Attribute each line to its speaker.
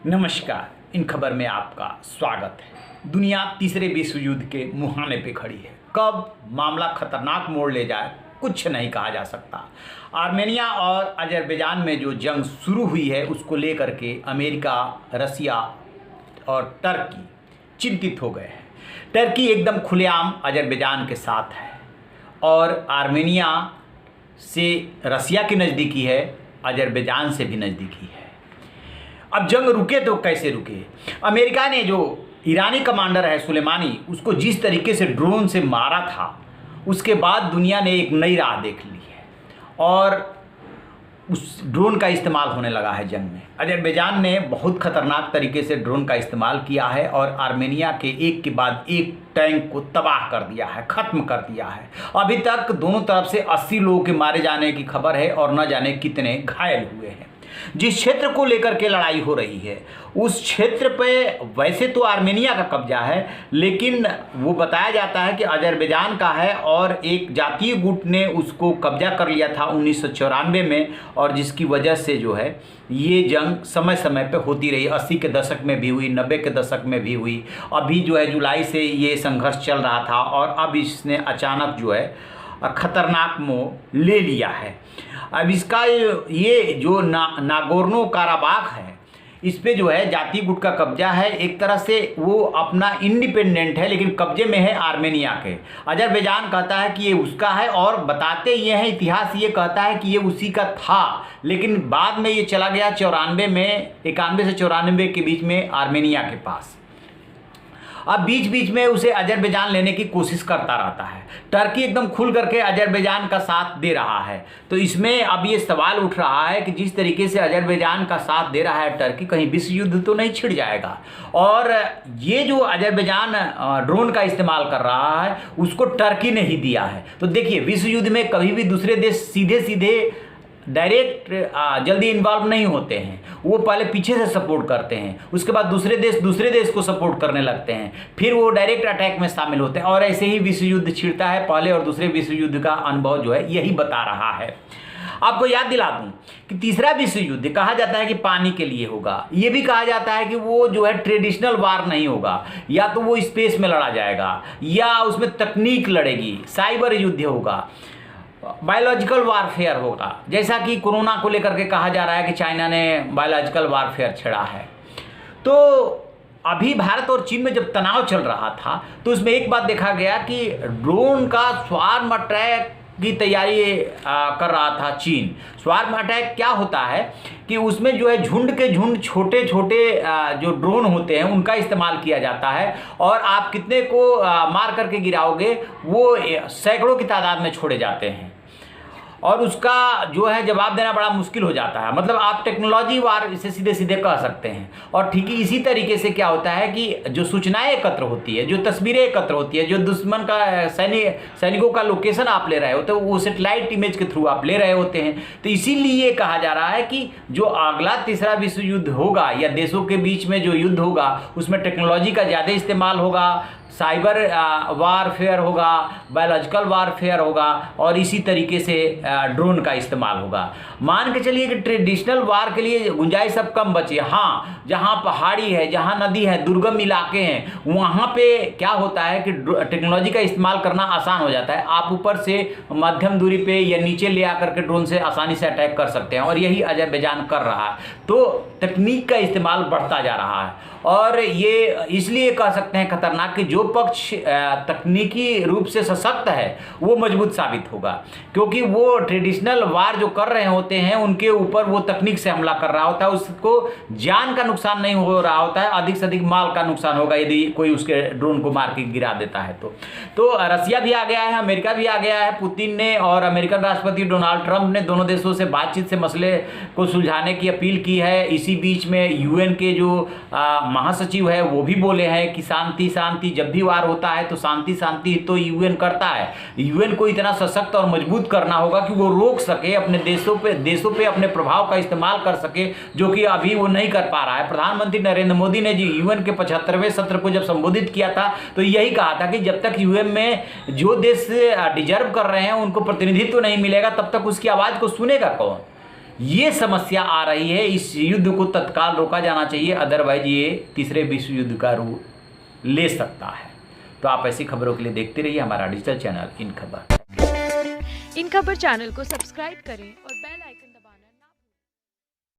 Speaker 1: नमस्कार। इन खबर में आपका स्वागत है। दुनिया तीसरे विश्व युद्ध के मुहाने पे खड़ी है। कब मामला खतरनाक मोड़ ले जाए कुछ नहीं कहा जा सकता। आर्मेनिया और अजरबैजान में जो जंग शुरू हुई है उसको लेकर के अमेरिका, रसिया और टर्की चिंतित हो गए हैं। टर्की एकदम खुलेआम अजरबैजान के साथ है और आर्मेनिया से रसिया की नज़दीकी है, अजरबैजान से भी नज़दीकी है। अब जंग रुके तो कैसे रुके? अमेरिका ने जो ईरानी कमांडर है सुलेमानी, उसको जिस तरीके से ड्रोन से मारा था, उसके बाद दुनिया ने एक नई राह देख ली है और उस ड्रोन का इस्तेमाल होने लगा है जंग में। अजरबैजान ने बहुत खतरनाक तरीके से ड्रोन का इस्तेमाल किया है और आर्मेनिया के एक के बाद एक टैंक को तबाह कर दिया है, ख़त्म कर दिया है। अभी तक दोनों तरफ से 80 लोगों के मारे जाने की खबर है और न जाने कितने घायल हुए हैं। जिस क्षेत्र को लेकर के लड़ाई हो रही है उस क्षेत्र पे वैसे तो आर्मेनिया का कब्जा है, लेकिन वो बताया जाता है कि अजरबैजान का है और एक जातीय गुट ने उसको कब्जा कर लिया था 1994 में, और जिसकी वजह से जो है ये जंग समय समय पे होती रही। 80 के दशक में भी हुई, 90 के दशक में भी हुई। अभी जो है जुलाई से ये संघर्ष चल रहा था और अब इसने अचानक जो है खतरनाक मोड़ ले लिया है। अब इसका ये जो नागोर्नो काराबाख है, इस पे जो है जातीय गुट का कब्जा है। एक तरह से वो अपना इंडिपेंडेंट है लेकिन कब्जे में है आर्मेनिया के। अजरबैजान कहता है कि ये उसका है और बताते ये हैं, इतिहास ये कहता है कि ये उसी का था, लेकिन बाद में ये चला गया 94 में, 91 से 94 के बीच में आर्मेनिया के पास। अब बीच बीच में उसे अजरबैजान लेने की कोशिश करता रहता है। टर्की एकदम खुल करके अजरबैजान का साथ दे रहा है। तो इसमें अब ये सवाल उठ रहा है कि जिस तरीके से अजरबैजान का साथ दे रहा है टर्की, कहीं विश्व युद्ध तो नहीं छिड़ जाएगा। और ये जो अजरबैजान ड्रोन का इस्तेमाल कर रहा है उसको टर्की ने ही दिया है। तो देखिए, विश्व युद्ध में कभी भी दूसरे देश सीधे सीधे डायरेक्ट जल्दी इन्वॉल्व नहीं होते हैं, वो पहले पीछे से सपोर्ट करते हैं, उसके बाद दूसरे देश को सपोर्ट करने लगते हैं, फिर वो डायरेक्ट अटैक में शामिल होते हैं और ऐसे ही विश्व युद्ध छिड़ता है। पहले और दूसरे विश्व युद्ध का अनुभव जो है यही बता रहा है। आपको याद दिला दूं कि तीसरा विश्व युद्ध कहा जाता है कि पानी के लिए होगा। ये भी कहा जाता है कि वो जो है ट्रेडिशनल वार नहीं होगा, या तो वो स्पेस में लड़ा जाएगा या उसमें तकनीक लड़ेगी, साइबर युद्ध होगा, बायोलॉजिकल वारफेयर होगा। जैसा कि कोरोना को लेकर के कहा जा रहा है कि चाइना ने बायोलॉजिकल वारफेयर छेड़ा है। तो अभी भारत और चीन में जब तनाव चल रहा था तो उसमें एक बात देखा गया कि ड्रोन का स्वार्म अटैक की तैयारी कर रहा था चीन। स्वार्म अटैक क्या होता है कि उसमें जो है झुंड के झुंड छोटे छोटे जो ड्रोन होते हैं उनका इस्तेमाल किया जाता है और आप कितने को मार करके गिराओगे वो सैकड़ों की तादाद में छोड़े जाते हैं और उसका जो है जवाब देना बड़ा मुश्किल हो जाता है। मतलब आप टेक्नोलॉजी वार इसे सीधे सीधे कह सकते हैं। और ठीक ही इसी तरीके से क्या होता है कि जो सूचनाएं एकत्र होती है, जो तस्वीरें एकत्र होती है, जो दुश्मन का सैनिकों का लोकेशन आप ले रहे होते हो, वो सेटेलाइट इमेज के थ्रू आप ले रहे होते हैं। तो इसीलिए कहा जा रहा है कि जो अगला तीसरा विश्व युद्ध होगा या देशों के बीच में जो युद्ध होगा उसमें टेक्नोलॉजी का ज़्यादा इस्तेमाल होगा, साइबर वारफेयर होगा, बायोलॉजिकल वारफेयर होगा और इसी तरीके से ड्रोन का इस्तेमाल होगा। मान के चलिए कि ट्रेडिशनल वार के लिए गुंजाइश अब कम बची है। हाँ, जहाँ पहाड़ी है, जहाँ नदी है, दुर्गम इलाके हैं, वहाँ पे क्या होता है कि टेक्नोलॉजी का इस्तेमाल करना आसान हो जाता है। आप ऊपर से मध्यम दूरी पे या नीचे ले आकर के ड्रोन से आसानी से अटैक कर सकते हैं और यही अजरबैजान कर रहा है। तो तकनीक का इस्तेमाल बढ़ता जा रहा है और ये इसलिए कह सकते हैं खतरनाक कि जो पक्ष तकनीकी रूप से सशक्त है वो मजबूत साबित होगा, क्योंकि वो ट्रेडिशनल वार जो कर रहे होते हैं उनके ऊपर वो तकनीक से हमला कर रहा होता है। उसको जान का नुकसान नहीं हो रहा होता है, अधिक से अधिक माल का नुकसान होगा यदि कोई उसके ड्रोन को मार के गिरा देता है। तो रसिया भी आ गया है, अमेरिका भी आ गया है। पुतिन ने और अमेरिकन राष्ट्रपति डोनाल्ड ट्रंप ने दोनों देशों से बातचीत से मसले को सुलझाने की अपील की है। इसी बीच में यूएन के जो महासचिव है वो भी बोले हैं कि शांति शांति, जब भी वार होता है तो शांति शांति तो यूएन करता है। यूएन को इतना सशक्त और मजबूत करना होगा कि वो रोक सके, अपने देशों पे अपने प्रभाव का इस्तेमाल कर सके, जो कि अभी वो नहीं कर पा रहा है। प्रधानमंत्री नरेंद्र मोदी ने जी यूएन के 75वें सत्र को जब संबोधित किया था तो यही कहा था कि जब तक यूएन में जो देश डिजर्व कर रहे हैं उनको प्रतिनिधित्व नहीं मिलेगा तब तक उसकी आवाज़ को सुनेगा कौन। ये समस्या आ रही है। इस युद्ध को तत्काल रोका जाना चाहिए, अदरवाइज ये तीसरे विश्व युद्ध का रूप ले सकता है। तो आप ऐसी खबरों के लिए देखते रहिए हमारा डिजिटल चैनल इन खबर।
Speaker 2: इन खबर चैनल को सब्सक्राइब करें